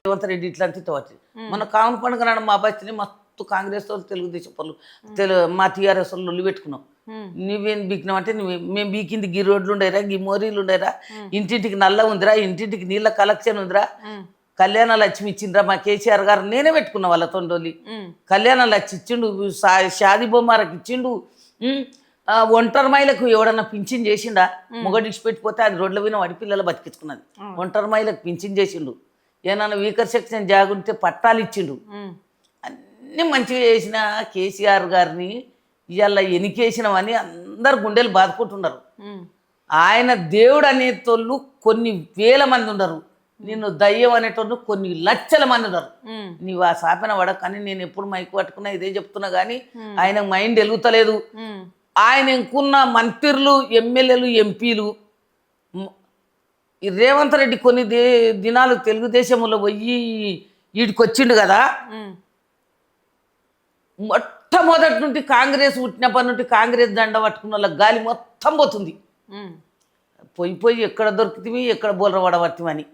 రేవంత్ రెడ్డి ఇట్లాంటి వచ్చింది. మన కామన్ పండుగ నాడు మా బస్తిని మస్తు కాంగ్రెస్ వాళ్ళు తెలుగుదేశం వాళ్ళు మా టీఆర్ఎస్ వాళ్ళు లొల్లి పెట్టుకున్నాం. నువ్వేం బీకినావు అంటే మేము బీకింది గీ రోడ్లు ఉండేరా, గీ మోరీలు ఉండేరా, ఇంటింటికి నల్ల ఉందిరా, ఇంటింటికి నీళ్ళ కలెక్షన్ ఉందిరా, కళ్యాణ లక్ష్మి ఇచ్చిండ్రా మా కేసీఆర్ గారు. నేనే పెట్టుకున్నా వాళ్ళ తొండోలి. కళ్యాణ లక్ష్మి ఇచ్చిండు, షాది బొమ్మారకు ఇచ్చిండు. ఒంటరి మైలకు ఎవడన్నా పింఛన్ చేసిండా? మొగడి ఇచ్చిపెట్టిపోతే అది రోడ్ల మీద వాడి పిల్లలు బతికించుకున్నది. ఒంటరి మైలకు పింఛన్ చేసిండు. ఏమన్నా వీకర్ సెక్షన్ జాగుంటే పట్టాలు ఇచ్చిండు. అన్నీ మంచిగా చేసిన కేసీఆర్ గారిని ఇవాళ ఎనికేసినవని అందరు గుండెలు బాదుకుంటున్నారు. ఆయన దేవుడు అనేటోళ్ళు కొన్ని వేల మంది ఉన్నారు, నిన్ను దయ్యం అనేటోళ్ళు కొన్ని లక్షల మంది ఉన్నారు. నీవు ఆ శాపన పడ. కానీ నేను ఎప్పుడు మైకు పట్టుకున్నా ఇదే చెప్తున్నా, కానీ ఆయన మైండ్ వెలుగుతలేదు. ఆయన ఇంకున్న మంత్రులు, ఎమ్మెల్యేలు, ఎంపీలు, ఈ రేవంత్ రెడ్డి కొన్ని దినాలు తెలుగుదేశంలో పోయి వీడికి వచ్చిండు కదా, మొట్టమొదటి నుండి కాంగ్రెస్ పుట్టినప్పటి నుండి కాంగ్రెస్ దండ పట్టుకున్న వాళ్ళ గాలి మొత్తం పోతుంది. పోయి ఎక్కడ దొరుకుతుంది, ఎక్కడ బోలర పడబడుతుంది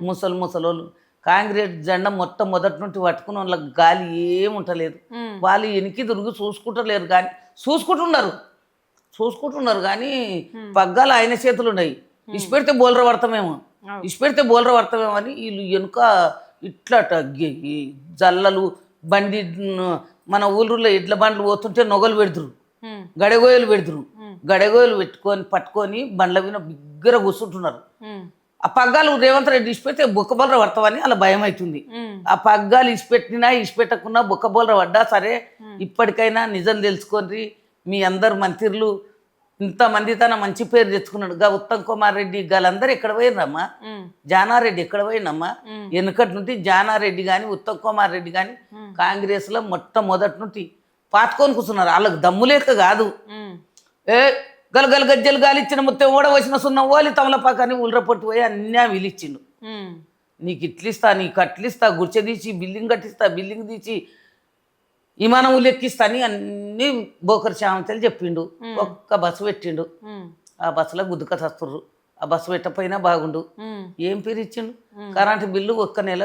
ముసలోళ్ళు. కాంగ్రెస్ జెండా మొట్టమొదటి నుండి పట్టుకున్న వాళ్ళకి గాలి ఏముంటలేదు. వాళ్ళు వెనక్కి తిరుగు చూసుకుంటలేరు, కానీ చూసుకుంటున్నారు కానీ పగ్గాలు ఆయన చేతులు ఉన్నాయి. ఇష్టపెడితే బోలర పడతామేమో అని వీళ్ళు వెనుక ఇట్లా జల్లలు బండి, మన ఊళ్ళో ఎడ్ల బండ్లు పోతుంటే నొగలు పెడుతురు, గడగోయలు పట్టుకొని బండ్ల మీద బిగ్గర కూర్చుంటున్నారు. ఆ పగ్గాలు రేవంత్ రెడ్డి ఇచ్చిపెడితే బొక్కబోలర పడతామని అలా భయం అవుతుంది. ఆ పగ్గాలు ఇచ్చిపెట్టకున్నా బొక్కబోలర పడ్డా సరే, ఇప్పటికైనా నిజం తెలుసుకోండి. మీ అందరు మంత్రులు ఇంతమంది తన మంచి పేరు తెచ్చుకున్నాడు. ఉత్తమ్ కుమార్ రెడ్డి వాళ్ళందరూ ఎక్కడ పోయినమ్మా? జానారెడ్డి ఎక్కడ పోయినమ్మా? వెనుకటి నుండి జానారెడ్డి కానీ ఉత్తమ్ కుమార్ రెడ్డి కానీ కాంగ్రెస్ లో మొట్టమొదటి నుండి పాతుకొని కూర్చున్నారు. వాళ్ళకి దమ్ము లేక కాదు, గలగల గజ్జలు గాలిచ్చిన మొత్తం ఓడవసిన సున్న ఓలి తమలపాకని ఉల్రపొట్టు పోయి అన్నీ వీలిచ్చిండు. నీకు ఇట్లిస్తా, నీకు అట్లిస్తా, గుర్చె తీసి బిల్డింగ్ కట్టిస్తా, బిల్డింగ్ తీసి విమానం లెక్కిస్తా అని అన్ని బోకర్ చామంతలు చెప్పిండు. ఒక్క బస్సు పెట్టిండు, ఆ బస్సులో గుద్దుక చస్తుర్రు. ఆ బస్సు పెట్టకపోయినా బాగుండు. ఏం పిరిచ్చిండు? కరెంటు బిల్లు ఒక్క నెల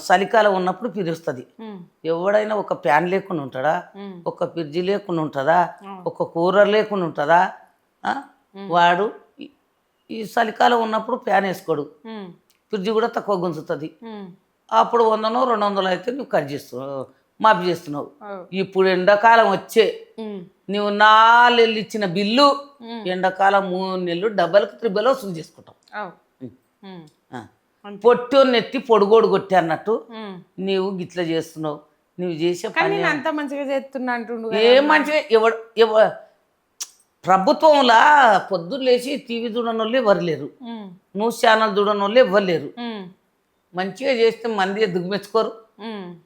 చలికాలం ఉన్నప్పుడు పిరుస్తుంది. ఎవడైనా ఒక ఫ్యాన్ లేకుండా ఉంటాడా? ఒక ఫ్రిడ్జ్ లేకుండా ఉంటుందా? ఒక కూలర్ లేకుండా ఉంటుందా? వాడు ఈ చలికాలం ఉన్నప్పుడు ఫ్యాన్ వేసుకోడు, ఫ్రిడ్జ్ కూడా తక్కువ గుంజుతుంది. అప్పుడు 100 200 అయితే నువ్వు కట్ చేస్తున్నావు, మాఫీ చేస్తున్నావు. ఇప్పుడు ఎండాకాలం వచ్చే నువ్వు 4 నెలలు ఇచ్చిన బిల్లు ఎండాకాలం 3 నెలలు డబ్బలకు 3 వసూలు చేసుకుంటావు. పొట్టు నెత్తి పొడుగోడు కొట్టి అన్నట్టు నీవు గిట్లా చేస్తున్నావు. నువ్వు చేసే పని అంత మంచిగా చేస్తున్నా అంటుండు. ఏం మంచిగా ప్రభుత్వంలా పొద్దున్న లేచి టీవీ చూడని వాళ్ళు ఎవరు లేరు, న్యూస్ ఛానల్ చూడని వాళ్ళు ఎవరు లేరు. మంచిగా చేస్తే మంది దిగుమెచ్చుకోరు,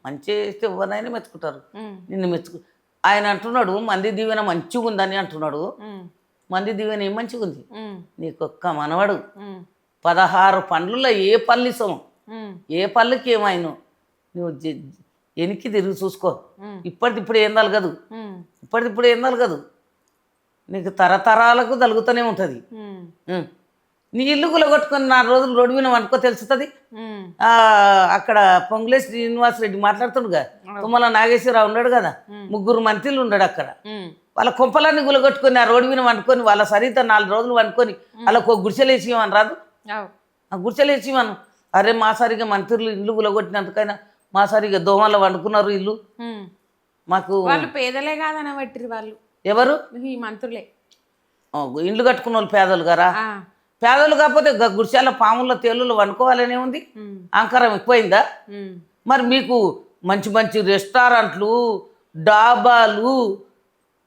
మంచిగా చేస్తే ఎవరినైనా మెచ్చుకుంటారు. నిన్ను ఆయన అంటున్నాడు మంది దీవెన మంచిగా ఉందని అంటున్నాడు. మంది దీవెన ఏం మంచిగా ఉంది? నీకొక్క మనవాడు 16 పండ్లలో ఏ పళ్ళు ఇస్తాము, ఏ పళ్ళుకి ఏమైనా నువ్వు వెనక్కి తిరిగి చూసుకో. ఇప్పటిప్పుడు ఏం తలగదు, నీకు తరతరాలకు తలుగుతూనే ఉంటుంది. నీ ఇల్లు గులగొట్టుకొని 4 రోజులు రోడ్డు మీద వండుకో తెలుస్తుంది. అక్కడ పొంగులే శ్రీనివాసరెడ్డి మాట్లాడుతుండగా, తుమ్మల నాగేశ్వరరావు ఉన్నాడు కదా, 3 మంత్రులు ఉన్నాడు అక్కడ. వాళ్ళ కొంపలన్నీ గులగొట్టుకొని ఆ రోడ్డు మీద వండుకొని వాళ్ళ సరిత 4 రోజులు వండుకొని వాళ్ళకు ఒక గుడిసెలేసి ఇవ్వని రాదు? ఆ గుడిసెలేసి ఇవ్వను. అరే మా సరిగా మంత్రులు ఇల్లు గులగొట్టినందుకైనా మా సరిగా దోమల్లో వండుకున్నారు ఇల్లు. మాకు వాళ్ళు పేదలే కాదని పెట్టిరు వాళ్ళు. ఎవరు? ఈ మంత్రులే. ఇండ్లు కట్టుకున్న వాళ్ళు పేదలు గారా? పేదలు కాకపోతే గుడిసెల పాముల్లో తేలులో వండుకోవాలనే ఉంది. అంకరం ఎక్కువైందా? మరి మీకు మంచి మంచి రెస్టారెంట్లు, డాబాలు,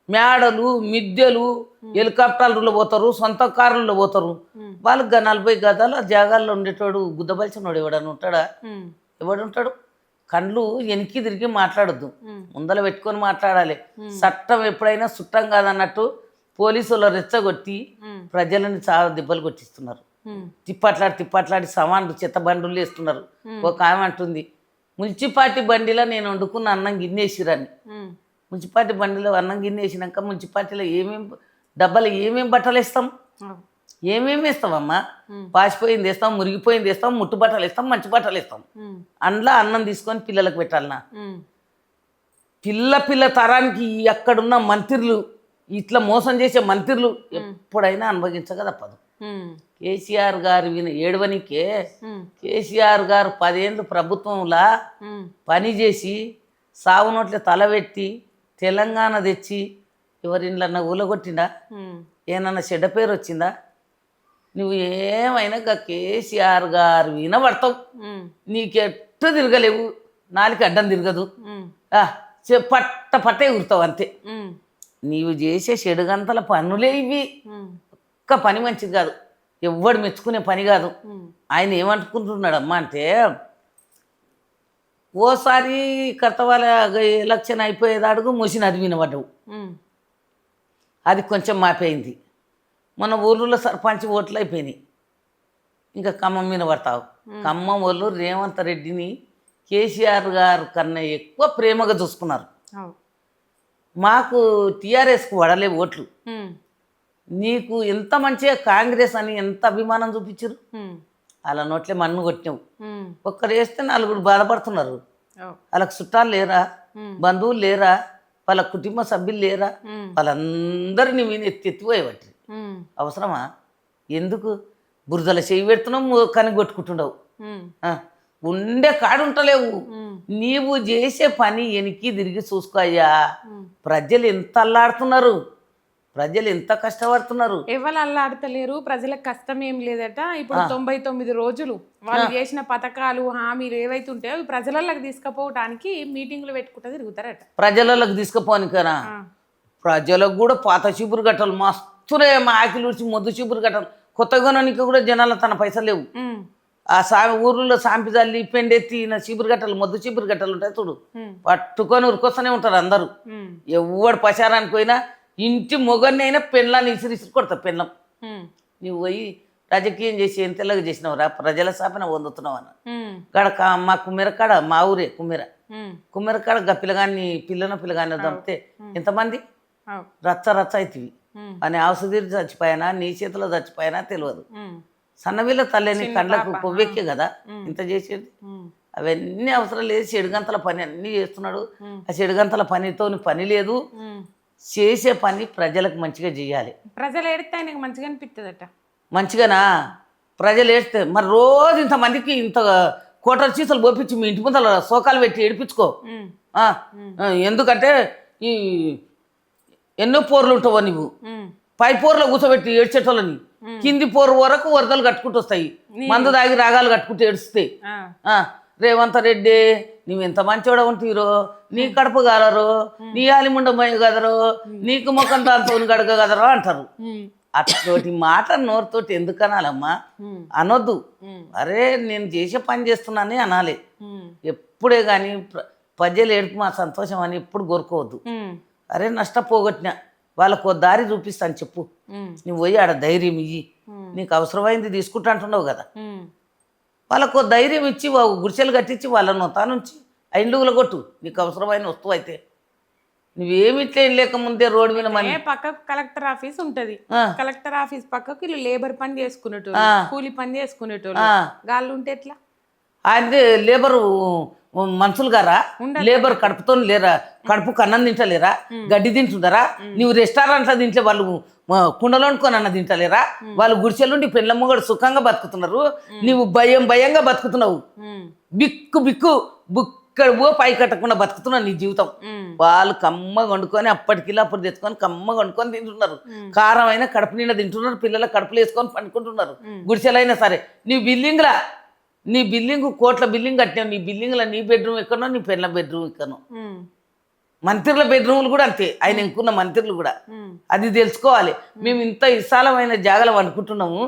మేడలు, మిద్దెలు, హెలికాప్టర్లలో పోతారు, సొంత కార్లలో పోతారు. వాళ్ళకి 40 గదాలు జాగాల్లో ఉండేటోడు గుద్దబలిచినోడు ఎవడని ఉంటాడా? ఎవడుంటాడు? కండ్లు వెనక్కి తిరిగి మాట్లాడద్దు, ముందల పెట్టుకొని మాట్లాడాలి. చట్టం ఎప్పుడైనా చుట్టం కాదన్నట్టు పోలీసులు రెచ్చగొట్టి ప్రజలని చాలా దెబ్బలు కొట్టిస్తున్నారు. తిప్పట్లాడి సమాన్లు చెత్త బండులు వేస్తున్నారు. ఒక ఆమె అంటుంది, మున్సిపాలిటీ బండిలో నేను వండుకున్న అన్నం గిన్నెసిరని. మున్సిపాలిటీ బండిలో అన్నం గిన్నెసినాక మున్సిపాలిటీలో ఏమేమి డబ్బాలు ఏమేమి బట్టలు వేస్తాం? ఏమేమి వేస్తావమ్మా? పాసిపోయింది వేస్తాం, మురిగిపోయింది వేస్తాం, ముట్టు బట్టలు వేస్తాం, మంచి బట్టలు వేస్తాం. అందులో అన్నం తీసుకొని పిల్లలకు పెట్టాలనా? పిల్ల తరానికి ఎక్కడున్న మంత్రులు ఇట్లా మోసం చేసే మంత్రులు ఎప్పుడైనా అనుభవించక తప్పదు. కేసీఆర్ గారు ఏడవనికే కేసీఆర్ గారు 10 ఏళ్ళు ప్రభుత్వంలా పని చేసి సావు నోట్ల తలబెట్టి తెలంగాణ తెచ్చి ఎవరిళ్ళన్నా ఊలగొట్టిందా? ఏమన్నా చెడ్డ పేరు వచ్చిందా? నువ్వు ఏమైనా కేసీఆర్ గారు వినబడతావు. నీకెట్టు తిరగలేవు, నాలుగు అడ్డం తిరగదు, పట్ట ఎగురుతావు అంతే. నీవు చేసే 7 గంటల పనులే ఇవి. ఒక్క పని మంచిది కాదు, ఎవ్వడు మెచ్చుకునే పని కాదు. ఆయన ఏమనుకుంటున్నాడమ్మా అంటే, ఓసారి కర్తవాల ఎలక్షన్ అయిపోయేదాడుగు మూసినది వినబడ్డవు, అది కొంచెం మాపైంది. మన ఊళ్ళో సర్పంచ్ ఓట్లు అయిపోయినాయి, ఇంకా ఖమ్మం మీద పడతావు. ఖమ్మం వాళ్ళు రేవంత్ రెడ్డిని కేసీఆర్ గారు కన్నా ఎక్కువ ప్రేమగా చూసుకున్నారు. మాకు టీఆర్ఎస్కు పడలే ఓట్లు. నీకు ఎంత మంచిగా కాంగ్రెస్ అని ఎంత అభిమానం చూపించారు. అలా నోట్లే మన్ను కొట్టినావు. ఒక్కరు వేస్తే 4 బాధపడుతున్నారు. వాళ్ళకి చుట్టాలు లేరా, బంధువులు లేరా, వాళ్ళ కుటుంబ సభ్యులు లేరా? వాళ్ళందరినీ మీద ఎత్తిపోయేవాటి. అవసరమా? ఎందుకు బురదల చేయి పెడుతున్నావు, కని కొట్టుకుంటుండవు, ఉండే కాడుంటలేవు. నీవు చేసే పని వెనక్కి తిరిగి చూసుకోయ్యా. ప్రజలు ఎంత అల్లాడుతున్నారు, ప్రజలు ఎంత కష్టపడుతున్నారు. ఎవరు అల్లాడతలేరు, ప్రజలకు కష్టం ఏం లేదట. ఇప్పుడు 99 రోజులు వాళ్ళు చేసిన పథకాలు హామీలు ఏవైతే ఉంటాయో అవి ప్రజలలోకి తీసుకుపోవడానికి మీటింగ్లు పెట్టుకుంటా తిరుగుతారట. ప్రజలలోకి తీసుకుపోనికనా? ప్రజలకు కూడా పాత చీపురు గట్టలు మస్తునే, మా ఆకిలు ఉడిచి మొద్దు చీపురు గట్టలు కొత్తగానోనికి కూడా జనాలు తన పైసలు లేవు. ఆ ఊర్లో సాంపి జల్లి పెండెత్తి చీపురు గట్టలు, మొద్దు చీపురు గట్టలు ఉంటాయి చూడు, పట్టుకొని ఉరికొస్తూనే ఉంటారు అందరూ. ఎవడు పచారానికి పోయినా ఇంటి మొగన్ని అయినా పెళ్ళాన్ని ఇసిరిసిరి కొడతావు. పెళ్ళం నువ్వు పోయి రాజకీయం చేసి ఏం తెల్లగా చేసినావురా, ప్రజల శాపన పొందుతున్నావు అన్న గడక. మా కుమ్మెరకాడ, మా ఊరే కుమ్మెరకాడ పిల్లగాన్ని చంపితే ఎంతమంది రచ్చ అవుతుంది అని ఆవుసుదీరి చచ్చిపోయినా, నీ చేతిలో చచ్చిపోయినా తెలియదు. సన్నవీళ్ళ తల్లిని కండ్లకు కొవ్వెక్కే కదా ఇంత చేసేది. అవన్నీ అవసరం లేదు. 7 గంటల పని అన్నీ చేస్తున్నాడు. ఆ 7 గంటల పనితో పని లేదు. చేసే పని ప్రజలకు మంచిగా చేయాలి. ప్రజలు ఏడితే ఆయనకు మంచిగా అనిపిస్తుందట. మంచిగానా? ప్రజలు ఏడితే మరి రోజు ఇంతమందికి ఇంత కోటల చీసలు పోపించి మీ ఇంటి ముందర శోకాలు పెట్టి ఏడిపించుకో. ఎందుకంటే ఈ ఎన్నో పోర్లు ఉంటావో నువ్వు. పై పోర్లో కూర్చోబెట్టి ఏడ్చేటోళ్ళని, కింది పోరు వరకు వరదలు కట్టుకుంటూ వస్తాయి. మందు దాగి రాగాలు కట్టుకుంటూ ఏడుస్తాయి. రేవంత్ రెడ్డి నువ్వు ఎంత మంచివాడ ఉంటీరో, నీ కడుపు గలరు, నీ ఆలిముండ మొయ్య గదరు, నీకు ముఖం దాంతో గడగ గదరు అంటారు. అతోటి మాట నోరుతోటి ఎందుకు అనాలమ్మా? అనొద్దు. అరే నేను చేసే పని చేస్తున్నానే అనాలి ఎప్పుడే. కానీ ప్రజలు ఏడుపు మా సంతోషం అని ఎప్పుడు కోరుకోవద్దు. అరే నష్టపోగొట్టినా వాళ్ళకు దారి చూపిస్తాను చెప్పు. నువ్వు పోయి ఆడ ధైర్యం ఇయ్యి, నీకు అవసరమైంది తీసుకుంటా అంటున్నావు కదా. వాళ్ళకు ధైర్యం ఇచ్చి గుడిసెలు కట్టించి వాళ్ళను తానుంచి ఐండుగులు కొట్టు. నీకు అవసరమైన వస్తువు అయితే నువ్వేమి ఇట్లా లేకముందే రోడ్డు మీద మన పక్కకు కలెక్టర్ ఆఫీస్ ఉంటది. కలెక్టర్ ఆఫీస్ పక్కకు వీళ్ళు లేబర్ పని చేసుకునేటోళ్ళు, కూలి పని చేసుకునేటోళ్ళు గాళ్ళు ఉంటే ఎట్లా? అది లేబరు మనుషులు గారా? లేబర్ కడుపుతో లేరా? కడుపుకు అన్నం తింటలేరా? గడ్డి తింటుంటారా? నువ్వు రెస్టారెంట్లో తింటే వాళ్ళు కుండలో వండుకొని అన్న తింటలేరా? వాళ్ళు గుడిసెలుండి పెళ్ళమ్మ కూడా సుఖంగా బతుకుతున్నారు. నువ్వు భయంగా బతుకుతున్నావు. బిక్కు బుక్కడ పై కట్టకుండా బతుకుతున్నావు నీ జీవితం. వాళ్ళు కమ్మగా వండుకొని అప్పటికిలా అప్పుడు తెచ్చుకొని కమ్మగా వండుకొని తింటున్నారు. కారం అయినా కడుపు నిండా తింటున్నారు. పిల్లల కడుపులు వేసుకొని పండుకుంటున్నారు. గుడిసెలైనా సరే నీ బిల్డింగ్ కోట్ల బిల్డింగ్ కట్టినావు. నీ బిల్డింగ్లో నీ బెడ్రూమ్ ఎక్కడో, నీ పెళ్ళ బెడ్రూమ్ ఎక్కడో. మంత్రుల బెడ్రూమ్లు కూడా అంతే, ఆయన ఇంకున్న మంత్రులు కూడా. అది తెలుసుకోవాలి. మేము ఇంత విశాలమైన జాగాలు వండుకుంటున్నాము,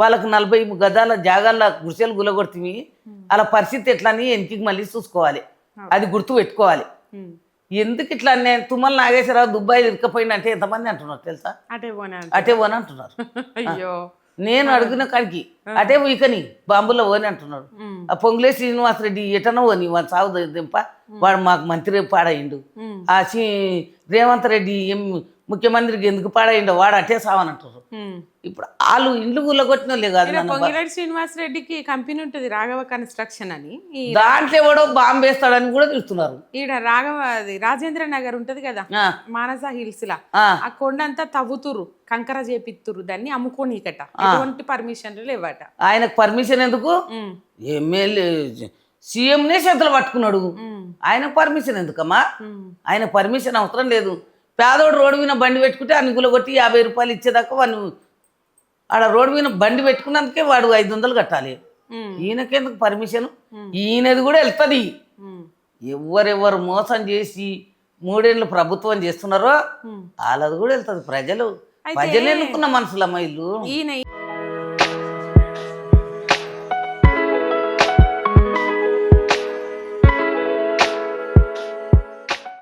వాళ్ళకు 40 గజాల జాగాల గుడిసెలు గులగొడుతుంది. అలా పరిస్థితి ఎట్లా అని వెనక్కి మళ్ళీ చూసుకోవాలి. అది గుర్తు పెట్టుకోవాలి. ఎందుకు ఇట్లా తుమ్మల నాగేశ్వరరావు దుబాయ్ ఇరుకపోయింది అంటే ఎంతమంది అంటున్నారు తెలుసా? అటే పోని అంటున్నారు. అయ్యో నేను అడిగిన కాడికి అటే వీకని బాంబులో పోని అంటున్నాడు. ఆ పొంగులే శ్రీనివాసరెడ్డి ఎటనో పోని వాడు సాగు దింప, వాడు మాకు మంత్రి పాడయిండు. ఆ రేవంత్ రెడ్డి ముఖ్యమంత్రికి ఎందుకు పాడైండో వాడు అట్టే సావనంటారు. ఉమ్. ఇప్పుడు వాళ్ళు ఇండ్లు గుల్లగొట్టిన వాళ్ళే కాదు ఈడ నాన్న. పొంగిరెడ్డి శ్రీనివాస్ రెడ్డికి కంపెనీ ఉంటుంది రాఘవ కన్స్ట్రక్షన్ అని. దాంట్లో ఎవడో బాంబు వేస్తాడని కూడా చూస్తున్నారు. ఈడ రాఘవ అది రాజేంద్ర నగర్ ఉంటది కదా ఆ, మానస హిల్స్ లా, ఆ, ఆ కొండంతా తవ్వుతురు, కంకర చేపిత్తురు, దాన్ని అమ్ముకోనీకట, ఎటువంటి పర్మిషన్లు లేవట. ఆయనకు పర్మిషన్ ఎందుకు? ఉమ్. ఎమ్మెల్యే సీఎంనే చేతులు పట్టుకున్నాడు. ఉమ్. ఆయనకు పర్మిషన్ ఎందుకమ్మా? ఉమ్. ఆయన పర్మిషన్ అవసరం లేదు. పేదోడు రోడ్డు మీద బండి పెట్టుకుంటే అన్ని గులగొట్టి 50 రూపాయలు ఇచ్చేదాకా వాడు ఆడ రోడ్డు మీద బండి పెట్టుకున్నందుకే వాడు 500 కట్టాలి. ఉమ్. ఈయనకెందుకు పర్మిషన్? ఈయనది కూడా వెళ్తుంది. ఉమ్. ఎవరెవరు మోసం చేసి 3 ఏళ్ళు ప్రభుత్వం చేస్తున్నారో ఉమ్. వాళ్ళది కూడా వెళ్తుంది. ప్రజలు ఎన్నుకున్న మనుషులమ్మ ఇల్లు. ఈయన